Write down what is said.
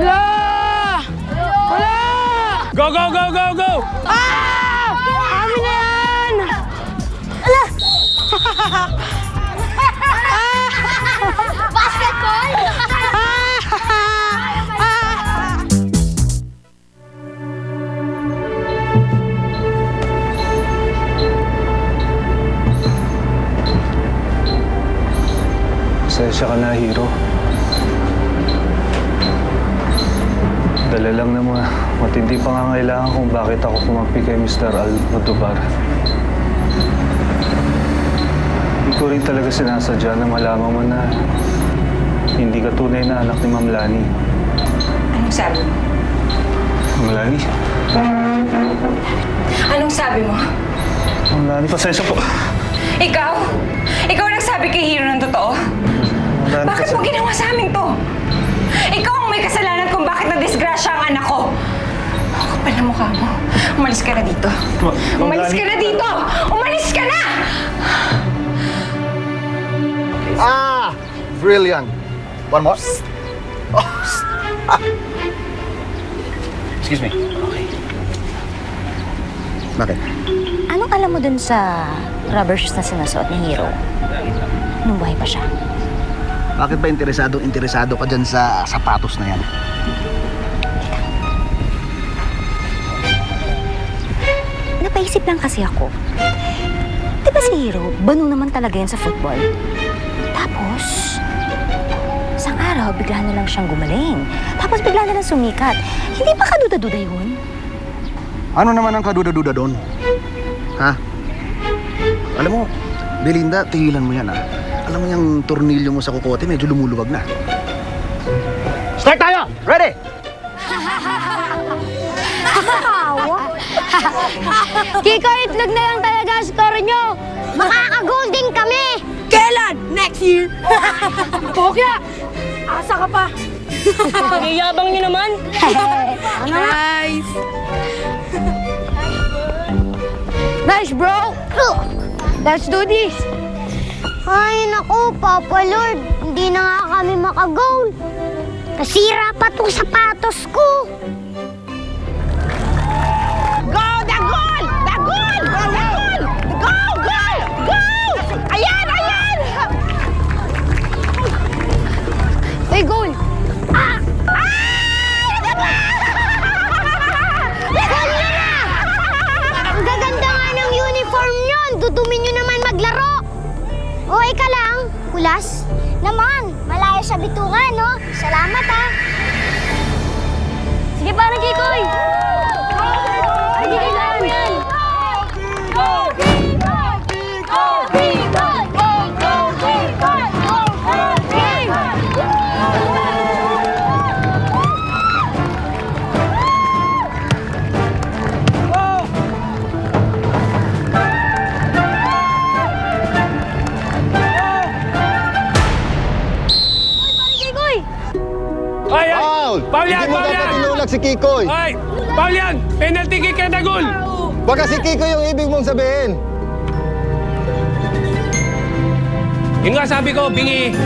Wala! Wala! Go, go, go, go, go! Ah! Amin na yan! Ala! Basketball! Pasensya ka na, Hero. Dala lang ng mga matindi pangangailangan kung bakit ako kumampi kay Mr. Almodovar. Hindi ko rin talaga sinasadya na malaman mo na hindi ka tunay na anak ni Ma'am Lani. Anong sabi mo? Ma'am Lani? Anong sabi mo? Ma'am Lani, pasensya po. Ikaw? Ikaw ang nagsabi kay Hero ng totoo? Ma'am Lani, Bakit mo ginawa sa amin to? Ikaw ang may kasalanan kung bakit na-disgrasya ang anak ko. Ang kapal na mukha mo. Umalis ka na dito. Umalis ka na dito! Umalis ka na! Ah! Brilliant. One more. Oh. Ah. Excuse me. Okay. Bakit? Anong alam mo dun sa rubber shoes na sinasuot ni Hero? Nung buhay pa siya. Bakit ba interesado ka dyan sa sapatos na yan? Napaisip lang kasi ako. Di ba si Hero, banu naman talaga yan sa football? Tapos, isang araw, bigla na lang siyang gumaling. Tapos bigla na lang sumikat. Hindi ba kaduda-duda yun? Ano naman ang kaduda-duda doon? Ha? Alam mo, Belinda, tigilan mo yan, ha? Alam mo yung tornilyo mo sa kukote, medyo lumuluwag na. Start tayo! Ready? Kiko, itlog na lang talaga ang score nyo! Makaka-golden kami! Kailan? Next year? Pokya! Asa ka pa? Niyabang niyo naman. Nice! Nice, bro! Let's do this! Ay, naku, Papa Lord. Hindi na nga kami makagoal. Nasira pa tong sapatos ko. Go! The goal! The goal! The goal! Go! Goal! Go! Ayan! Ayan! Uy, goal! Ay! Ano ba? Goal nyo na! Ang gaganda nga ng uniform nyo. Dudumi nyo naman maglaro. O, ika lang. Kulas? Naman, malayo sa bitungan, no? Salamat, ha? Sige, parang Kikoy! Ay, di kailangan yan! Go! Kikoy! Go! Kikoy! Go! Go! Kikoy! Go! Go! Kikoy! Kikoy! Ay, ay! Foul! Foul yan! Hindi mo Foul dapat yan! inulag si Kikoy. Ay! Foul yan! Penalty kick and a goal! Baka si Kikoy yung ibig mong sabihin. Yung nga sabi ko, bingi.